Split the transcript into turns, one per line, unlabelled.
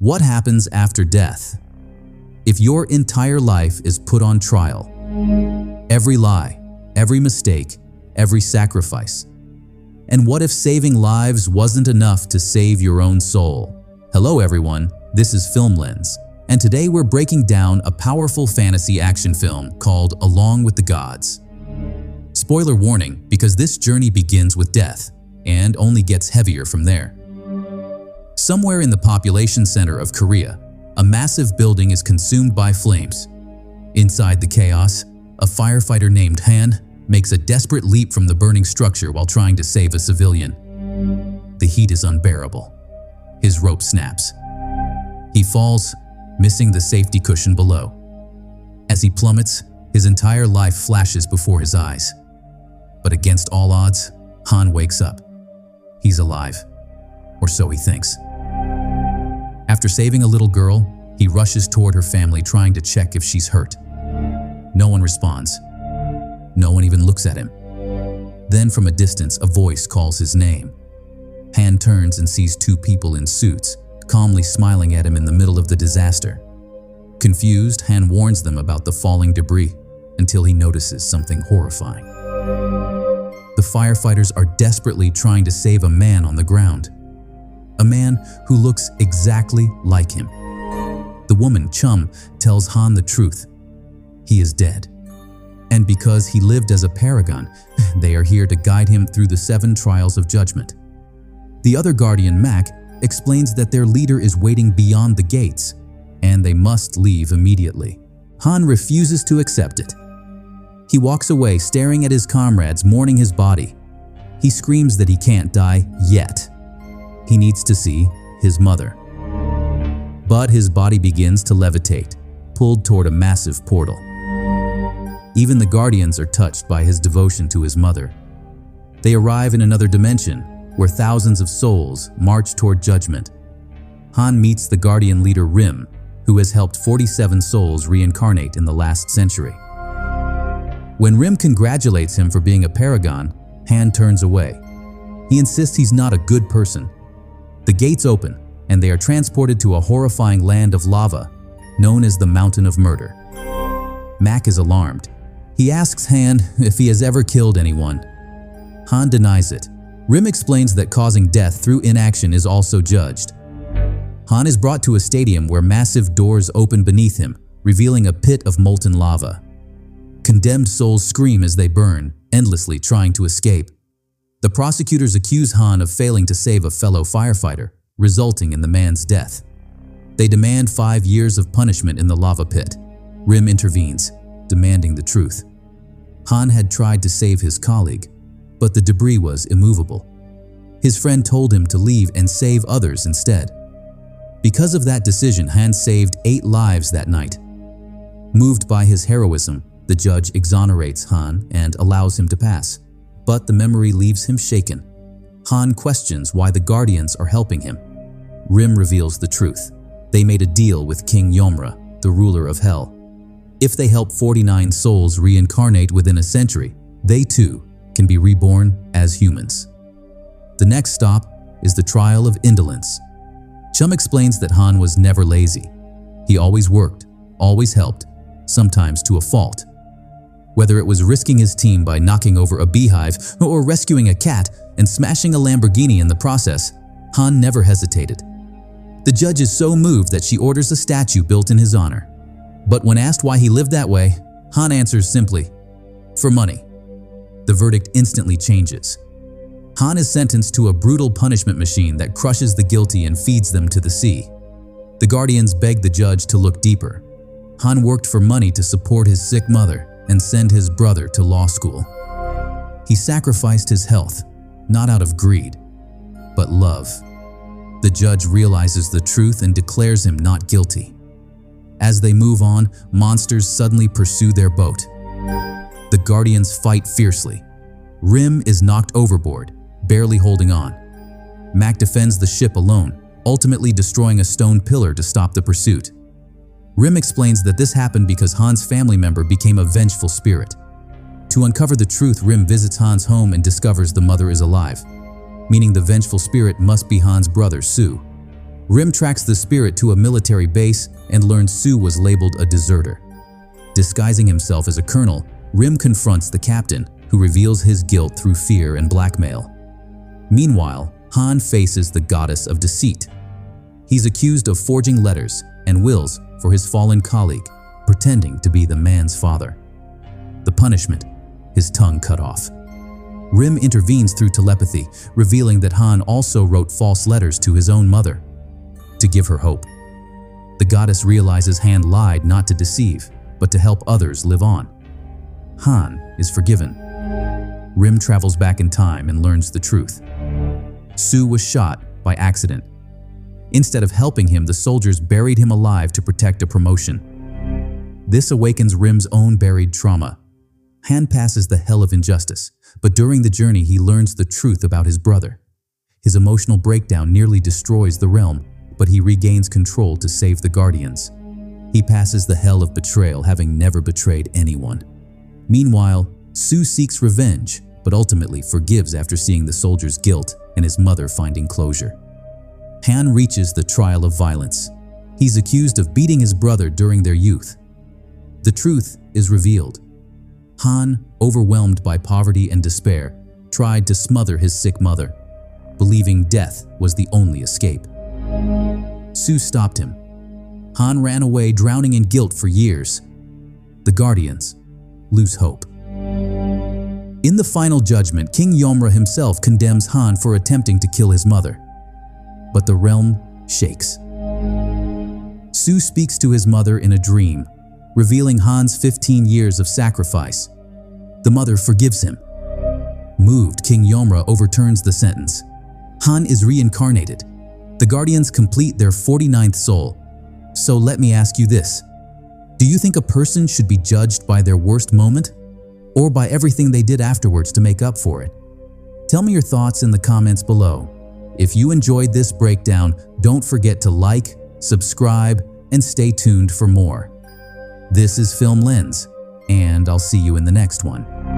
What happens after death? If your entire life is put on trial, every lie, every mistake, every sacrifice, and what if saving lives wasn't enough to save your own soul? Hello everyone, this is Film Lens, and today we're breaking down a powerful fantasy action film called Along with the Gods. Spoiler warning, because this journey begins with death and only gets heavier from there. Somewhere in the population center of Korea, a massive building is consumed by flames. Inside the chaos, a firefighter named Han makes a desperate leap from the burning structure while trying to save a civilian. The heat is unbearable. His rope snaps. He falls, missing the safety cushion below. As he plummets, his entire life flashes before his eyes. But against all odds, Han wakes up. He's alive, or so he thinks. After saving a little girl, he rushes toward her family trying to check if she's hurt. No one responds. No one even looks at him. Then from a distance, a voice calls his name. Han turns and sees two people in suits, calmly smiling at him in the middle of the disaster. Confused, Han warns them about the falling debris until he notices something horrifying. The firefighters are desperately trying to save a man on the ground. A man who looks exactly like him. The woman, Chum, tells Han the truth. He is dead. And because he lived as a paragon, they are here to guide him through the 7 trials of judgment. The other guardian, Mac, explains that their leader is waiting beyond the gates, and they must leave immediately. Han refuses to accept it. He walks away, staring at his comrades, mourning his body. He screams that he can't die yet. He needs to see his mother. But his body begins to levitate, pulled toward a massive portal. Even the Guardians are touched by his devotion to his mother. They arrive in another dimension, where thousands of souls march toward judgment. Han meets the Guardian leader Rim, who has helped 47 souls reincarnate in the last century. When Rim congratulates him for being a paragon, Han turns away. He insists he's not a good person. The gates open, and they are transported to a horrifying land of lava, known as the Mountain of Murder. Mac is alarmed. He asks Han if he has ever killed anyone. Han denies it. Rim explains that causing death through inaction is also judged. Han is brought to a stadium where massive doors open beneath him, revealing a pit of molten lava. Condemned souls scream as they burn, endlessly trying to escape. The prosecutors accuse Han of failing to save a fellow firefighter, resulting in the man's death. They demand 5 years of punishment in the lava pit. Rim intervenes, demanding the truth. Han had tried to save his colleague, but the debris was immovable. His friend told him to leave and save others instead. Because of that decision, Han saved 8 lives that night. Moved by his heroism, the judge exonerates Han and allows him to pass. But the memory leaves him shaken. Han questions why the Guardians are helping him. Rim reveals the truth. They made a deal with King Yomra, the ruler of Hell. If they help 49 souls reincarnate within a century, they too can be reborn as humans. The next stop is the trial of indolence. Chum explains that Han was never lazy. He always worked, always helped, sometimes to a fault. Whether it was risking his team by knocking over a beehive or rescuing a cat and smashing a Lamborghini in the process, Han never hesitated. The judge is so moved that she orders a statue built in his honor. But when asked why he lived that way, Han answers simply, "For money." The verdict instantly changes. Han is sentenced to a brutal punishment machine that crushes the guilty and feeds them to the sea. The Guardians beg the judge to look deeper. Han worked for money to support his sick mother and send his brother to law school. He sacrificed his health, not out of greed, but love. The judge realizes the truth and declares him not guilty. As they move on, monsters suddenly pursue their boat. The Guardians fight fiercely. Rim is knocked overboard, barely holding on. Mac defends the ship alone, ultimately destroying a stone pillar to stop the pursuit. Rim explains that this happened because Han's family member became a vengeful spirit. To uncover the truth, Rim visits Han's home and discovers the mother is alive, meaning the vengeful spirit must be Han's brother, Sue. Rim tracks the spirit to a military base and learns Sue was labeled a deserter. Disguising himself as a colonel, Rim confronts the captain, who reveals his guilt through fear and blackmail. Meanwhile, Han faces the goddess of deceit. He's accused of forging letters and wills for his fallen colleague, pretending to be the man's father. The punishment: his tongue cut off. Rim intervenes through telepathy, revealing that Han also wrote false letters to his own mother to give her hope. The goddess realizes Han lied not to deceive, but to help others live on. Han is forgiven. Rim travels back in time and learns the truth. Sue was shot by accident. Instead of helping him, the soldiers buried him alive to protect a promotion. This awakens Rim's own buried trauma. Han passes the hell of injustice, but during the journey he learns the truth about his brother. His emotional breakdown nearly destroys the realm, but he regains control to save the Guardians. He passes the hell of betrayal, having never betrayed anyone. Meanwhile, Sue seeks revenge, but ultimately forgives after seeing the soldiers' guilt and his mother finding closure. Han reaches the trial of violence. He's accused of beating his brother during their youth. The truth is revealed. Han, overwhelmed by poverty and despair, tried to smother his sick mother, believing death was the only escape. Sue stopped him. Han ran away, drowning in guilt for years. The Guardians lose hope. In the final judgment, King Yomra himself condemns Han for attempting to kill his mother. But the realm shakes. Sue speaks to his mother in a dream, revealing Han's 15 years of sacrifice. The mother forgives him. Moved, King Yomra overturns the sentence. Han is reincarnated. The Guardians complete their 49th soul. So let me ask you this. Do you think a person should be judged by their worst moment, or by everything they did afterwards to make up for it? Tell me your thoughts in the comments below. If you enjoyed this breakdown, don't forget to like, subscribe, and stay tuned for more. This is Film Lens, and I'll see you in the next one.